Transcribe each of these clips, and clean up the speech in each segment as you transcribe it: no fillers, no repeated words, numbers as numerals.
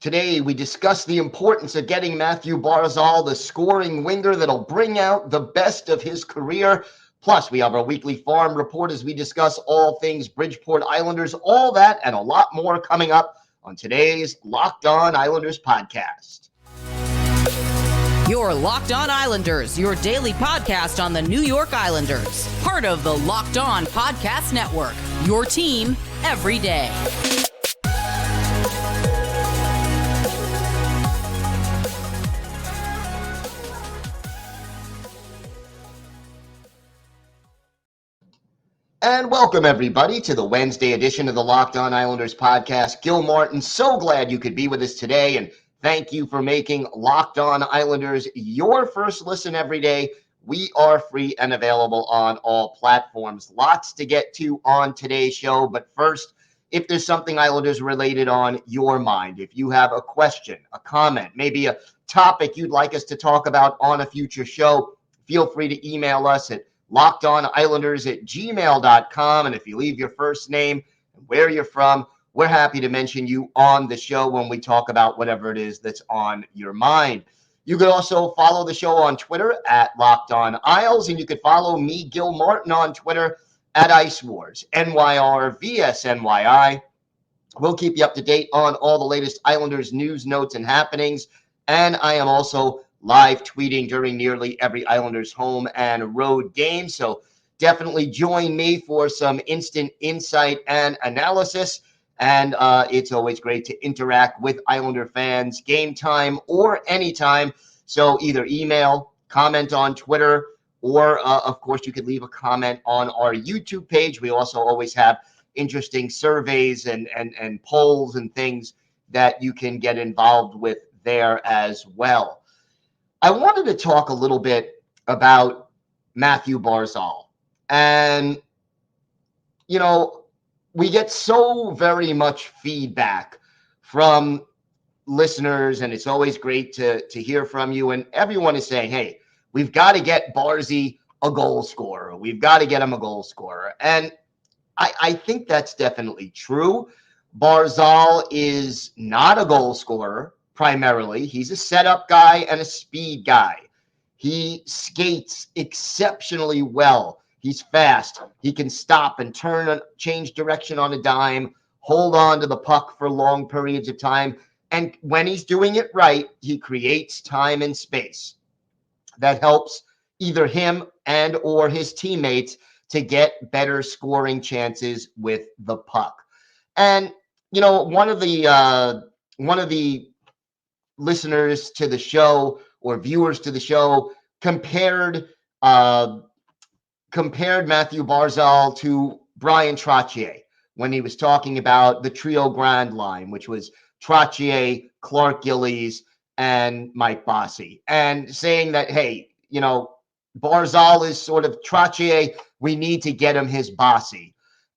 Today, we discuss the importance of getting Mathew Barzal, the scoring winger that'll bring out the best of his career. Plus, we have our weekly farm report as we discuss all things Bridgeport Islanders, all that and a lot more coming up on today's Locked On Islanders podcast. Your Locked On Islanders, your daily podcast on the New York Islanders. Part of the Locked On Podcast Network, your team every day. And welcome, everybody, to the Wednesday edition of the Locked On Islanders podcast. Gil Martin, so glad you could be with us today, and thank you for making Locked On Islanders your first listen every day. We are free and available on all platforms. Lots to get to on today's show, but first, if there's something Islanders related on your mind, if you have a question, a comment, maybe a topic you'd like us to talk about on a future show, feel free to email us at lockedonislanders@gmail.com. And if you leave your first name and where you're from, we're happy to mention you on the show when we talk about whatever it is that's on your mind. You could also follow the show on Twitter at Locked On Isles, and you could follow me, Gil Martin, on Twitter at Ice Wars, NYRVSNYI. We'll keep you up to date on all the latest Islanders news, notes, and happenings. And I am also live tweeting during nearly every Islanders home and road game. So definitely join me for some instant insight and analysis. And it's always great to interact with Islander fans, game time or anytime. So either email, comment on Twitter, or of course you could leave a comment on our YouTube page. We also always have interesting surveys and polls and things that you can get involved with there as well. I wanted to talk a little bit about Mathew Barzal. And, you know, we get so very much feedback from listeners, and it's always great to hear from you. And everyone is saying, hey, we've got to get Barzy a goal scorer. We've got to get him a goal scorer. And I think that's definitely true. Barzal is not a goal scorer. Primarily, he's a setup guy and a speed guy. He skates exceptionally well. He's fast. He can stop and turn and change direction on a dime, hold on to the puck for long periods of time. And when he's doing it right, he creates time and space that helps either him and or his teammates to get better scoring chances with the puck. And, you know, one of the listeners to the show or viewers to the show compared Mathew Barzal to Bryan Trottier when he was talking about the Trio Grande line, which was Trottier, Clark Gillies, and Mike Barzy, and saying that, hey, you know, Barzal is sort of Trottier, we need to get him his Barzy.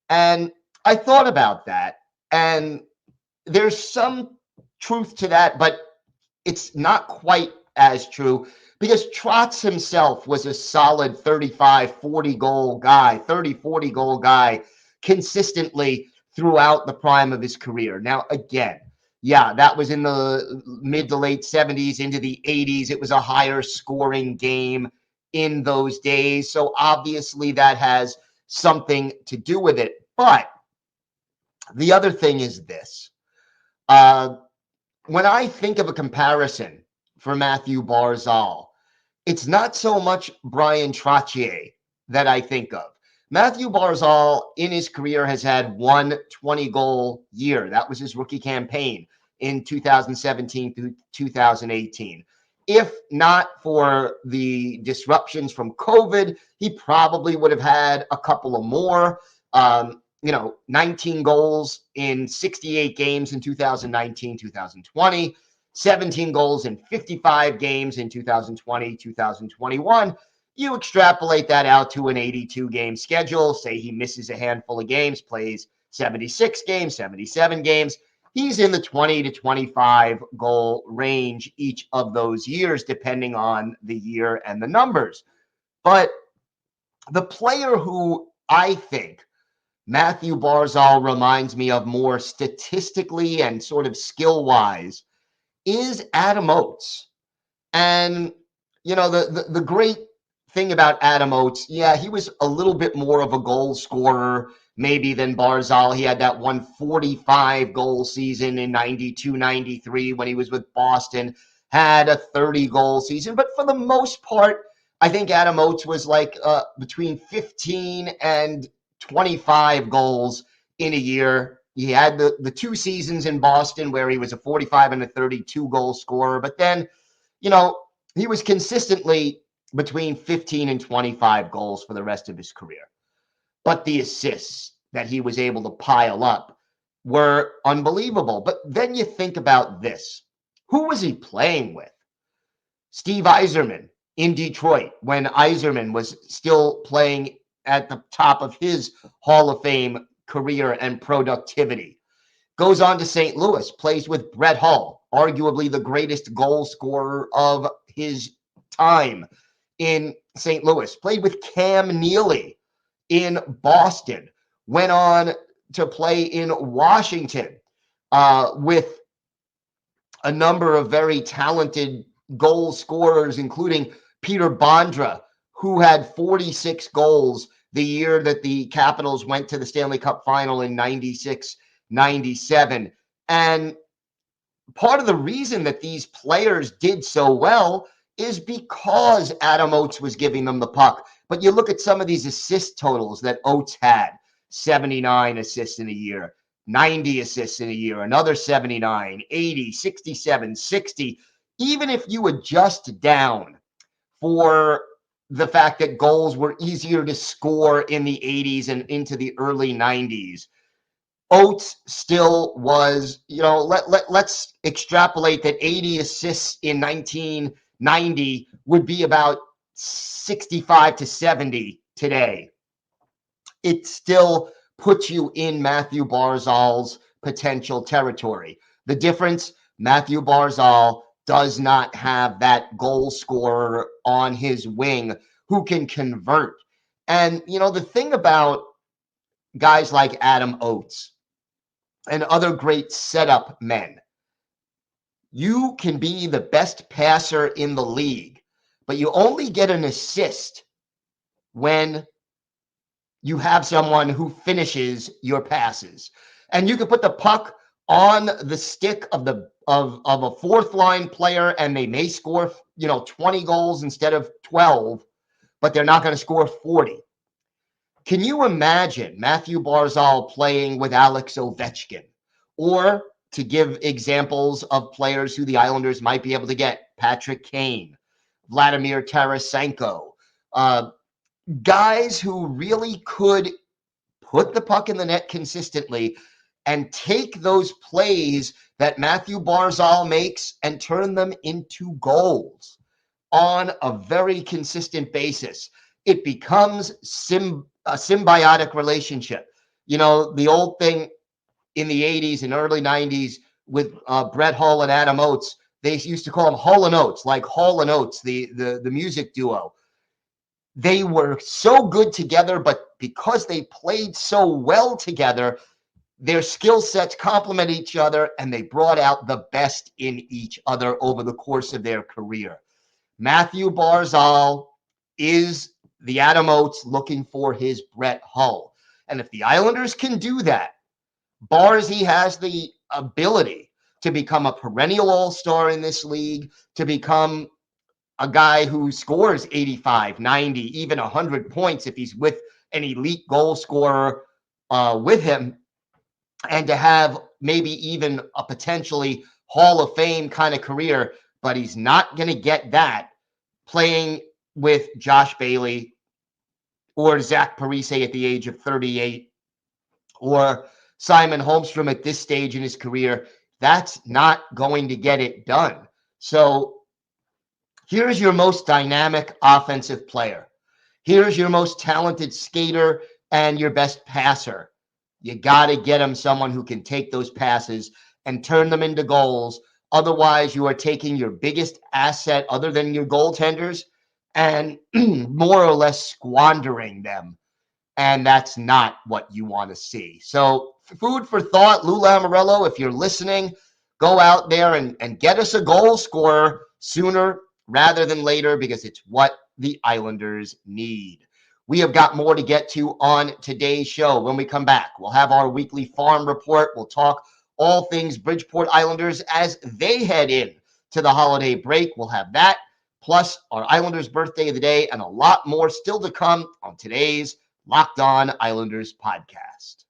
And I thought about that, and there's some truth to that, but it's not quite as true because Trotz himself was a solid 35, 40 goal guy, 30, 40 goal guy consistently throughout the prime of his career. Now, again, yeah, that was in the mid to late 70s into the 80s. It was a higher scoring game in those days. So obviously that has something to do with it. But the other thing is this. When I think of a comparison for Mathew Barzal, it's not so much Bryan Trottier that I think of. Mathew Barzal in his career has had one 20-goal year. That was his rookie campaign in 2017 through 2018. If not for the disruptions from COVID, he probably would have had a couple of more. 19 goals in 68 games in 2019, 2020, 17 goals in 55 games in 2020, 2021. You extrapolate that out to an 82-game schedule. Say he misses a handful of games, plays 76 games, 77 games. He's in the 20 to 25 goal range each of those years, depending on the year and the numbers. But the player who I think Mathew Barzal reminds me of more statistically and sort of skill-wise is Adam Oates. And, the great thing about Adam Oates, yeah, he was a little bit more of a goal scorer maybe than Barzal. He had that 145 goal season in 92, 93 when he was with Boston, had a 30 goal season. But for the most part, I think Adam Oates was like between 15 and 25 goals in a year. He had the 2 seasons in Boston where he was a 45 and a 32 goal scorer. But then, he was consistently between 15 and 25 goals for the rest of his career. But the assists that he was able to pile up were unbelievable. But then you think about this. Who was he playing with? Steve Yzerman in Detroit when Yzerman was still playing at the top of his Hall of Fame career and productivity. Goes on to St. Louis, plays with Brett Hull, arguably the greatest goal scorer of his time in St. Louis. Played with Cam Neely in Boston. Went on to play in Washington with a number of very talented goal scorers, including Peter Bondra, who had 46 goals the year that the Capitals went to the Stanley Cup final in 96, 97. And part of the reason that these players did so well is because Adam Oates was giving them the puck. But you look at some of these assist totals that Oates had, 79 assists in a year, 90 assists in a year, another 79, 80, 67, 60. Even if you adjust down for the fact that goals were easier to score in the 80s and into the early 90s, Oates still was, let's extrapolate that 80 assists in 1990 would be about 65 to 70 today. It still puts you in Mathew Barzal's potential territory. The difference, Mathew Barzal does not have that goal scorer on his wing who can convert. And, the thing about guys like Adam Oates and other great setup men, you can be the best passer in the league, but you only get an assist when you have someone who finishes your passes. And you can put the puck on the stick of a fourth line player and they may score 20 goals instead of 12, but they're not going to score 40. Can you imagine Mathew Barzal playing with Alex Ovechkin? Or, to give examples of players who the Islanders might be able to get, Patrick Kane, Vladimir Tarasenko, guys who really could put the puck in the net consistently and take those plays that Mathew Barzal makes and turn them into goals on a very consistent basis. It becomes a symbiotic relationship. The old thing in the 80s and early 90s with Brett Hull and Adam Oates, they used to call them Hull and Oates, like Hall and Oates, the music duo. They were so good together, but because they played so well together, their skill sets complement each other and they brought out the best in each other over the course of their career. Mathew Barzal is the Adam Oates looking for his Brett Hull. And if the Islanders can do that, Barzy has the ability to become a perennial all-star in this league, to become a guy who scores 85, 90, even 100 points if he's with an elite goal scorer with him, and to have maybe even a potentially Hall of Fame kind of career. But he's not going to get that playing with Josh Bailey or Zach Parise at the age of 38 or Simon Holmstrom at this stage in his career. That's not going to get it done. So here's your most dynamic offensive player. Here's your most talented skater and your best passer. You got to get him someone who can take those passes and turn them into goals. Otherwise, you are taking your biggest asset other than your goaltenders and more or less squandering them. And that's not what you want to see. So food for thought, Lou Lamoriello, if you're listening, go out there and get us a goal scorer sooner rather than later, because it's what the Islanders need. We have got more to get to on today's show. When we come back, we'll have our weekly farm report. We'll talk all things Bridgeport Islanders as they head in to the holiday break. We'll have that, plus our Islanders birthday of the day, and a lot more still to come on today's Locked On Islanders podcast.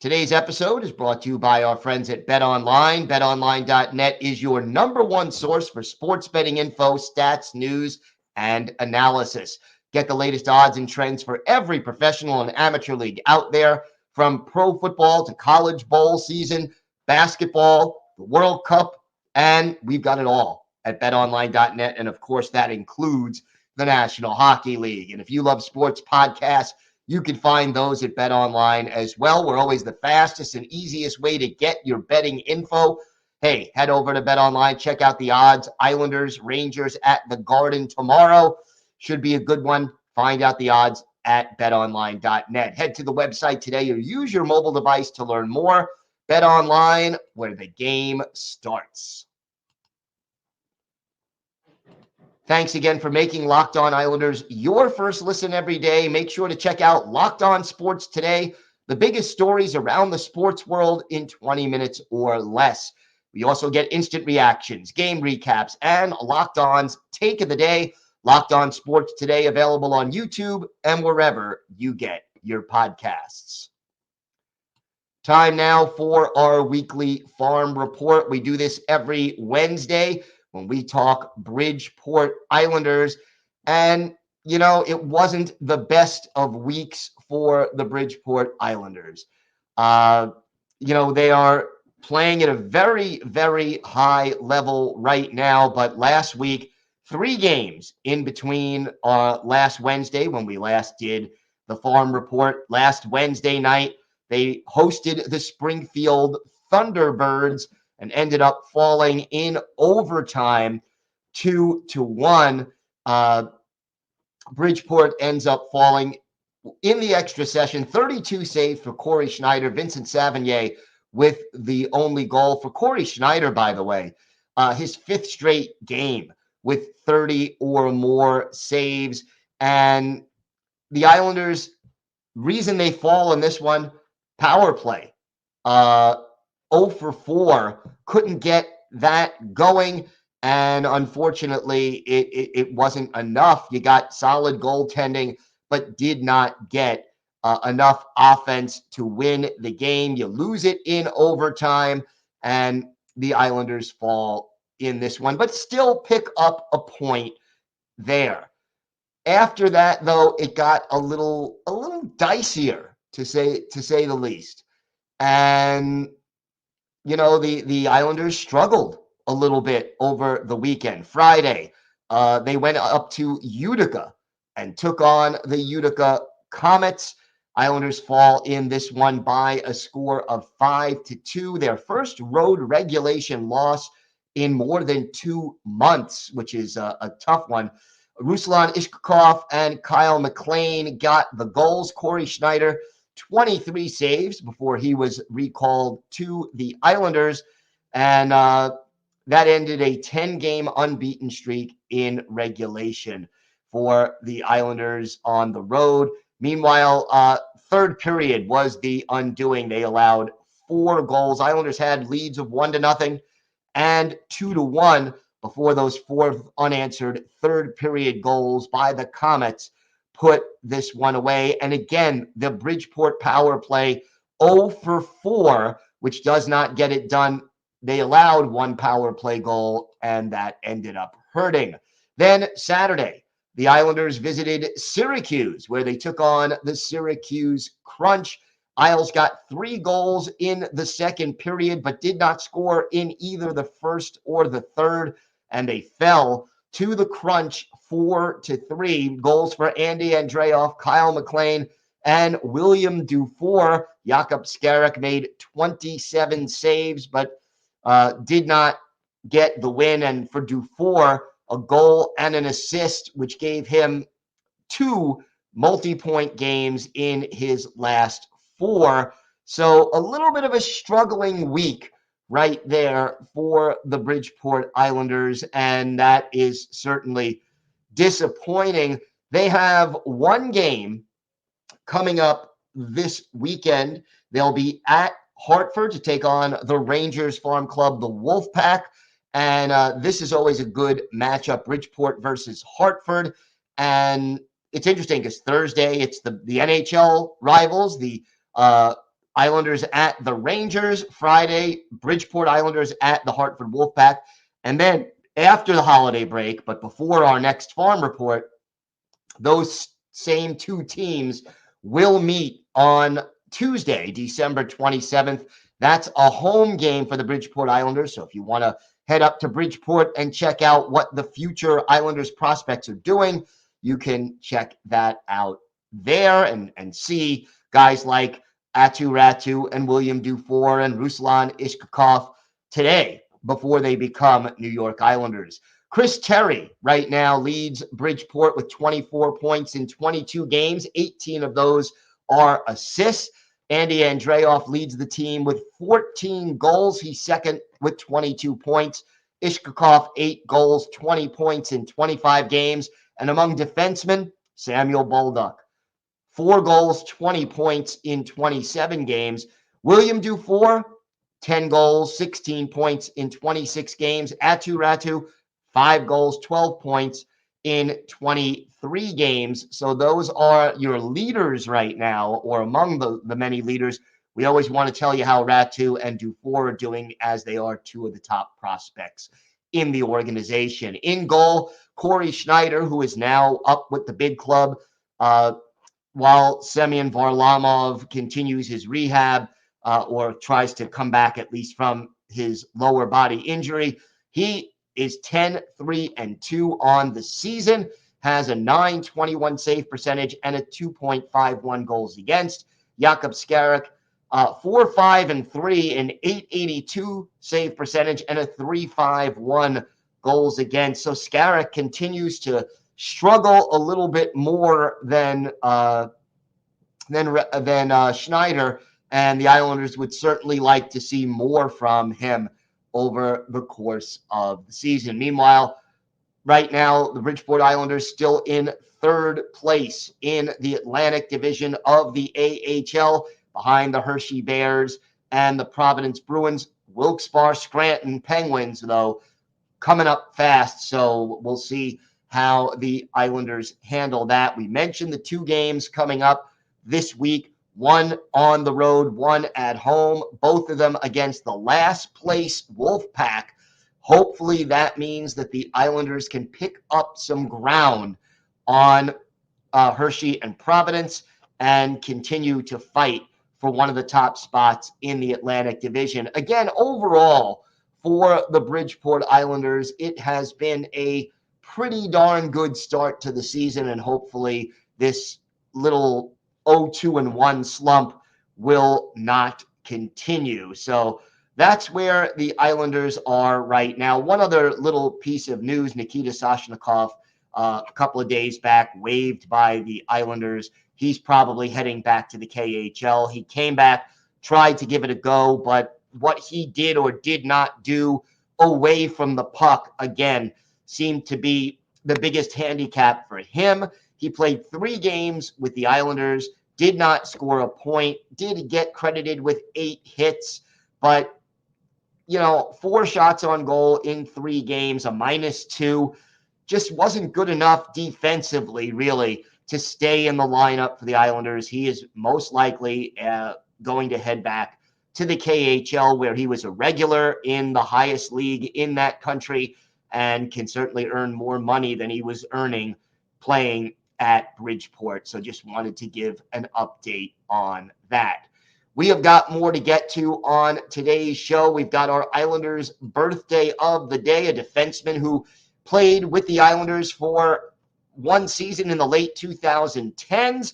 Today's episode is brought to you by our friends at BetOnline. BetOnline.net is your number one source for sports betting info, stats, news, and analysis. Get the latest odds and trends for every professional and amateur league out there, from pro football to college bowl season, basketball, the World Cup, and we've got it all at BetOnline.net. And of course, that includes the National Hockey League. And if you love sports podcasts, you can find those at BetOnline as well. We're always the fastest and easiest way to get your betting info. Hey, head over to BetOnline, check out the odds. Islanders, Rangers at the Garden tomorrow. Should be a good one. Find out the odds at betonline.net. Head to the website today or use your mobile device to learn more. BetOnline, where the game starts. Thanks again for making Locked On Islanders your first listen every day. Make sure to check out Locked On Sports Today, the biggest stories around the sports world in 20 minutes or less. We also get instant reactions, game recaps, and Locked On's Take of the Day. Locked On Sports Today, available on YouTube and wherever you get your podcasts. Time now for our weekly farm report. We do this every Wednesday when we talk Bridgeport Islanders. And, you know, it wasn't the best of weeks for the Bridgeport Islanders. They are playing at a very, very high level right now. But last week, 3 games in between last Wednesday when we last did the farm report. Last Wednesday night, they hosted the Springfield Thunderbirds and ended up falling in overtime 2-1. Bridgeport ends up falling in the extra session. 32 saves for Corey Schneider. Vincent Savigny with the only goal. For Corey Schneider, by the way, his 5th straight game with 30 or more saves. And the Islanders, reason they fall in this one, power play. 0 for 4, couldn't get that going, and unfortunately, it wasn't enough. You got solid goaltending, but did not get enough offense to win the game. You lose it in overtime, and the Islanders fall in this one, but still pick up a point there. After that, though, it got a little dicier, to say the least. And the Islanders struggled a little bit over the weekend. Friday, they went up to Utica and took on the Utica Comets. Islanders fall in this one by a score of 5-2. Their first road regulation loss in more than 2 months, which is a tough one. Ruslan Ishkakov and Kyle McLean got the goals. Corey Schneider, 23 saves before he was recalled to the Islanders. And that ended a 10-game unbeaten streak in regulation for the Islanders on the road. Meanwhile, third period was the undoing. They allowed 4 goals. Islanders had leads of 1-0 and 2-1 before those 4 unanswered third period goals by the Comets put this one away. And again, the Bridgeport power play 0 for 4, which does not get it done. They allowed 1 power play goal, and that ended up hurting. Then Saturday, the Islanders visited Syracuse, where they took on the Syracuse Crunch. Isles got 3 goals in the second period, but did not score in either the first or the third, and they fell to the Crunch 4-3. Goals for Andy Andreoff, Kyle McLean, and William Dufour. Jakob Skarek made 27 saves, but did not get the win. And for Dufour, a goal and an assist, which gave him 2 multi-point games in his last 4. So a little bit of a struggling week right there for the Bridgeport Islanders, and that is certainly disappointing. They have one game coming up this weekend. They'll be at Hartford to take on the Rangers Farm Club, the Wolfpack. And this is always a good matchup, Bridgeport versus Hartford. And it's interesting because Thursday, it's the NHL rivals, the uh, Islanders at the Rangers. Friday, Bridgeport Islanders at the Hartford Wolfpack. And then after the holiday break, but before our next farm report, those same two teams will meet on Tuesday, December 27th. That's a home game for the Bridgeport Islanders. So if you want to head up to Bridgeport and check out what the future Islanders prospects are doing, you can check that out there and see guys like Aatu and William Dufour and Ruslan Ishkakov today before they become New York Islanders. Chris Terry right now leads Bridgeport with 24 points in 22 games. 18 of those are assists. Andy Andreoff leads the team with 14 goals. He's second with 22 points. Ishkakov, 8 goals, 20 points in 25 games. And among defensemen, Samuel Bolduc, 4 goals, 20 points in 27 games. William Dufour, 10 goals, 16 points in 26 games. Aatu, 5 goals, 12 points in 23 games. So those are your leaders right now, or among the many leaders. We always want to tell you how Raty and Dufour are doing, as they are two of the top prospects in the organization. In goal, Corey Schneider, who is now up with the big club, while Semyon Varlamov continues his rehab or tries to come back at least from his lower body injury. He is 10-3-2 on the season, has a .921 save percentage and a 2.51 goals against. Jakub Skarek, 4-5-3 in .882 save percentage and a 3.51 goals against. So Skarek continues to struggle a little bit more than Schneider, and the Islanders would certainly like to see more from him over the course of the season. Meanwhile, right now, the Bridgeport Islanders still in third place in the Atlantic Division of the AHL, behind the Hershey Bears and the Providence Bruins. Wilkes-Barre Scranton Penguins, though, coming up fast, so we'll see how the Islanders handle that. We mentioned the 2 games coming up this week, one on the road, one at home, both of them against the last place Wolfpack. Hopefully that means that the Islanders can pick up some ground on Hershey and Providence and continue to fight for one of the top spots in the Atlantic Division. Again, overall, for the Bridgeport Islanders, it has been a pretty darn good start to the season, and hopefully this little 0-2-1 slump will not continue. So that's where the Islanders are right now. One other little piece of news, Nikita Soshnikov, a couple of days back, waived by the Islanders. He's probably heading back to the KHL. He came back, tried to give it a go, but what he did or did not do away from the puck, again, seemed to be the biggest handicap for him. He played 3 games with the Islanders, did not score a point, did get credited with 8 hits, but 4 shots on goal in 3 games, a -2, just wasn't good enough defensively, really, to stay in the lineup for the Islanders. He is most likely going to head back to the KHL, where he was a regular in the highest league in that country and can certainly earn more money than he was earning playing at Bridgeport. So just wanted to give an update on that. We have got more to get to on today's show. We've got our Islanders birthday of the day, a defenseman who played with the Islanders for 1 season in the late 2010s.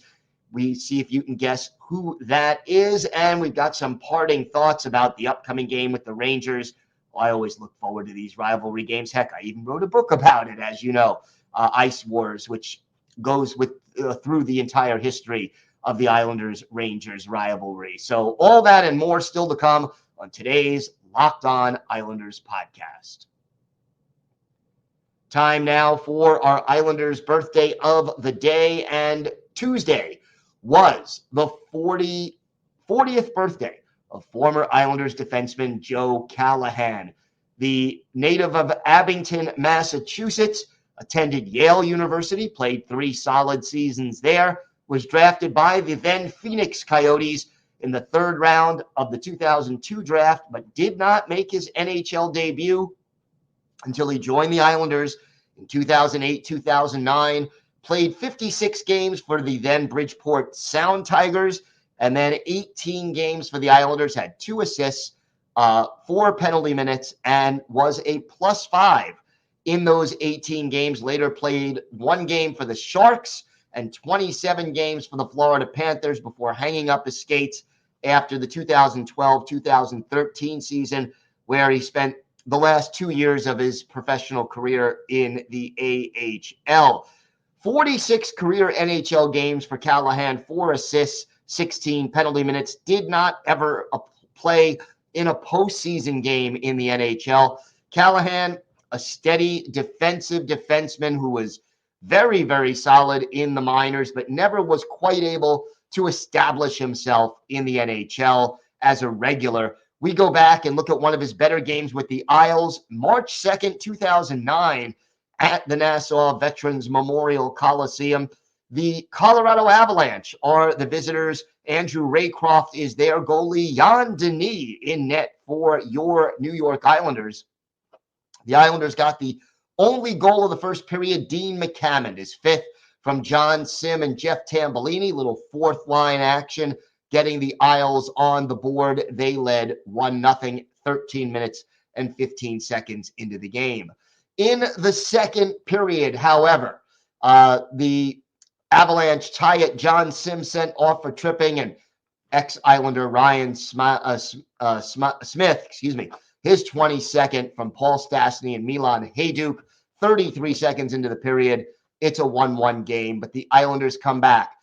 We see if you can guess who that is. And we've got some parting thoughts about the upcoming game with the Rangers. Well, I always look forward to these rivalry games. Heck, I even wrote a book about it, as you know, Ice Wars, which goes with through the entire history of the Islanders-Rangers rivalry. So all that and more still to come on today's Locked On Islanders podcast. Time now for our Islanders birthday of the day, and Tuesday was the 40th birthday of former Islanders defenseman Joe Callahan. The native of Abington, Massachusetts, attended Yale University, played 3 solid seasons there, was drafted by the then Phoenix Coyotes in the 3rd round of the 2002 draft, but did not make his NHL debut until he joined the Islanders in 2008-2009, played 56 games for the then Bridgeport Sound Tigers, and then 18 games for the Islanders, had 2 assists, 4 penalty minutes, and was a +5 in those 18 games. Later played 1 game for the Sharks and 27 games for the Florida Panthers before hanging up his skates after the 2012-2013 season, where he spent the last 2 years of his professional career in the AHL. 46 career NHL games for Callahan, 4 assists, 16 penalty minutes. Did not ever play in a postseason game in the NHL. Callahan, a steady defensive defenseman who was very, very solid in the minors, but never was quite able to establish himself in the NHL as a regular. We go back and look at one of his better games with the Isles, March 2nd, 2009, at the Nassau Veterans Memorial Coliseum. The Colorado Avalanche are the visitors. Andrew Raycroft is their goalie. Jean Denis in net for your New York Islanders. The Islanders got the only goal of the first period. Dean McCammon, his 5th from John Sim and Jeff Tambellini. Little 4th line action, getting the Isles on the board. They led 1-0, 13 minutes and 15 seconds into the game. In the 2nd period, however, the Avalanche tie it. John Sim sent off for tripping, and ex-Islander Ryan Smith, his 22nd from Paul Stastny and Milan Hajduk, 33 seconds into the period. It's a 1-1 game, but the Islanders come back.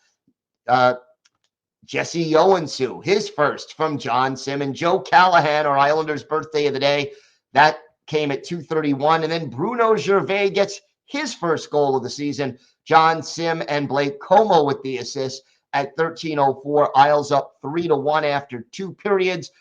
Jesse Yoansu, his 1st from John Sim, and Joe Callahan, our Islanders birthday of the day, that came at 2:31, and then Bruno Gervais gets his 1st goal of the season. John Sim and Blake Como with the assist at 13:04. Isles up 3-1 after 2 periods.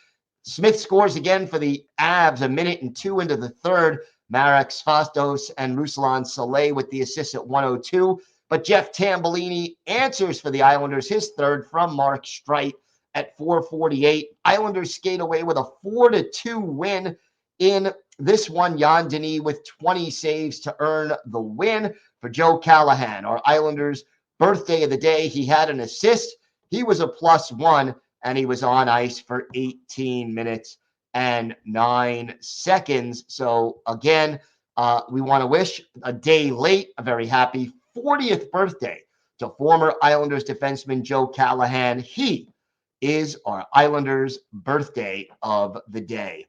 Smith scores again for the Avs 1 minute and 2 into the 3rd. Marek Svastos and Ruslan Saleh with the assists at 1:02. But Jeff Tambellini answers for the Islanders, his 3rd from Mark Streit at 4:48. Islanders skate away with a 4-2 win in this one. Jean Denis with 20 saves to earn the win for Joe Callahan, our Islanders birthday of the day. He had an assist. He was a +1, and he was on ice for 18 minutes and 9 seconds. So again, we want to wish a day late, a very happy 40th birthday to former Islanders defenseman Joe Callahan. He is our Islanders birthday of the day.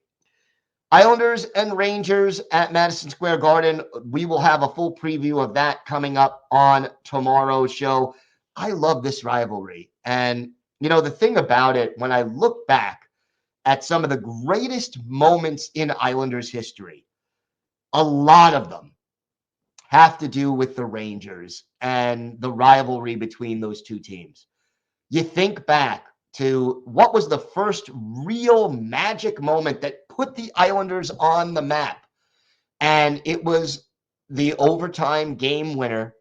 Islanders and Rangers at Madison Square Garden. We will have a full preview of that coming up on tomorrow's show. I love this rivalry. And, you know, the thing about it, when I look back at some of the greatest moments in Islanders history, a lot of them have to do with the Rangers and the rivalry between those two teams. You think back to what was the first real magic moment that put the Islanders on the map. And it was the overtime game winner.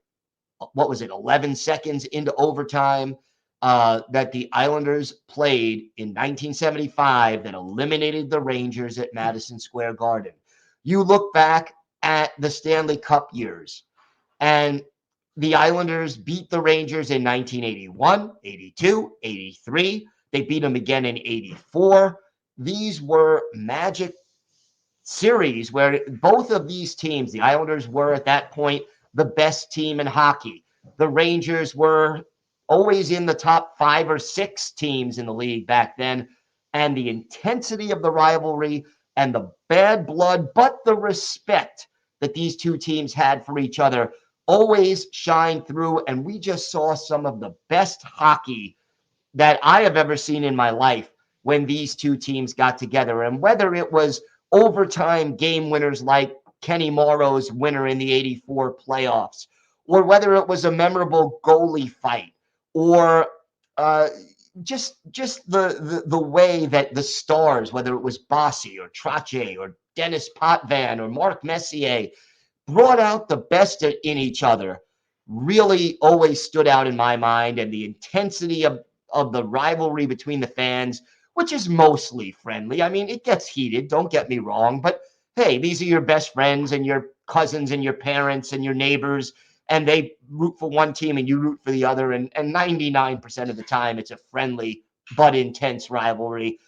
What was it, 11 seconds into overtime that the Islanders played in 1975 that eliminated the Rangers at Madison Square Garden. You look back at the Stanley Cup years, and the Islanders beat the Rangers in 1981, 82, 83. They beat them again in 84. These were magic series where both of these teams, the Islanders were at that point the best team in hockey. The Rangers were always in the top 5 or 6 teams in the league back then. And the intensity of the rivalry and the bad blood, but the respect that these two teams had for each other always shine through. And we just saw some of the best hockey that I have ever seen in my life when these two teams got together. And whether it was overtime game winners like Kenny Morrow's winner in the 84 playoffs, or whether it was a memorable goalie fight, or just the way that the stars, whether it was Barzy or Trache or Dennis Potvin or Mark Messier, brought out the best in each other, really always stood out in my mind. And the intensity of the rivalry between the fans, which is mostly friendly. I mean, it gets heated, don't get me wrong, but hey, these are your best friends and your cousins and your parents and your neighbors, and they root for one team and you root for the other. And 99% of the time, it's a friendly but intense rivalry.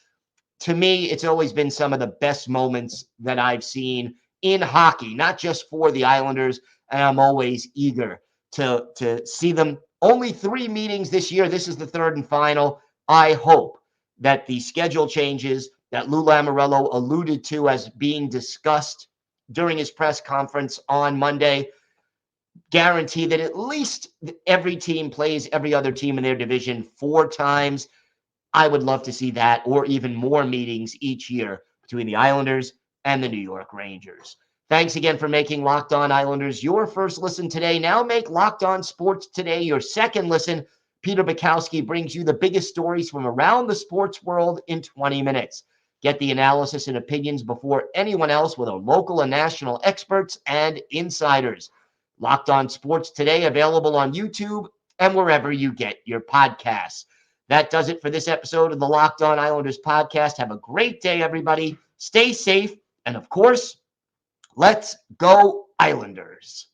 To me, it's always been some of the best moments that I've seen in hockey, not just for the Islanders. And I'm always eager to see them. Only 3 meetings this year. This is the third and final. I hope that the schedule changes that Lou Lamoriello alluded to as being discussed during his press conference on Monday guarantee that at least every team plays every other team in their division 4 times. I would love to see that, or even more meetings each year between the Islanders and the New York Rangers. Thanks again for making Locked On Islanders your first listen today. Now make Locked On Sports Today your second listen. Peter Bukowski brings you the biggest stories from around the sports world in 20 minutes. Get the analysis and opinions before anyone else with our local and national experts and insiders. Locked On Sports Today, available on YouTube and wherever you get your podcasts. That does it for this episode of the Locked On Islanders podcast. Have a great day, everybody. Stay safe. And of course, let's go Islanders.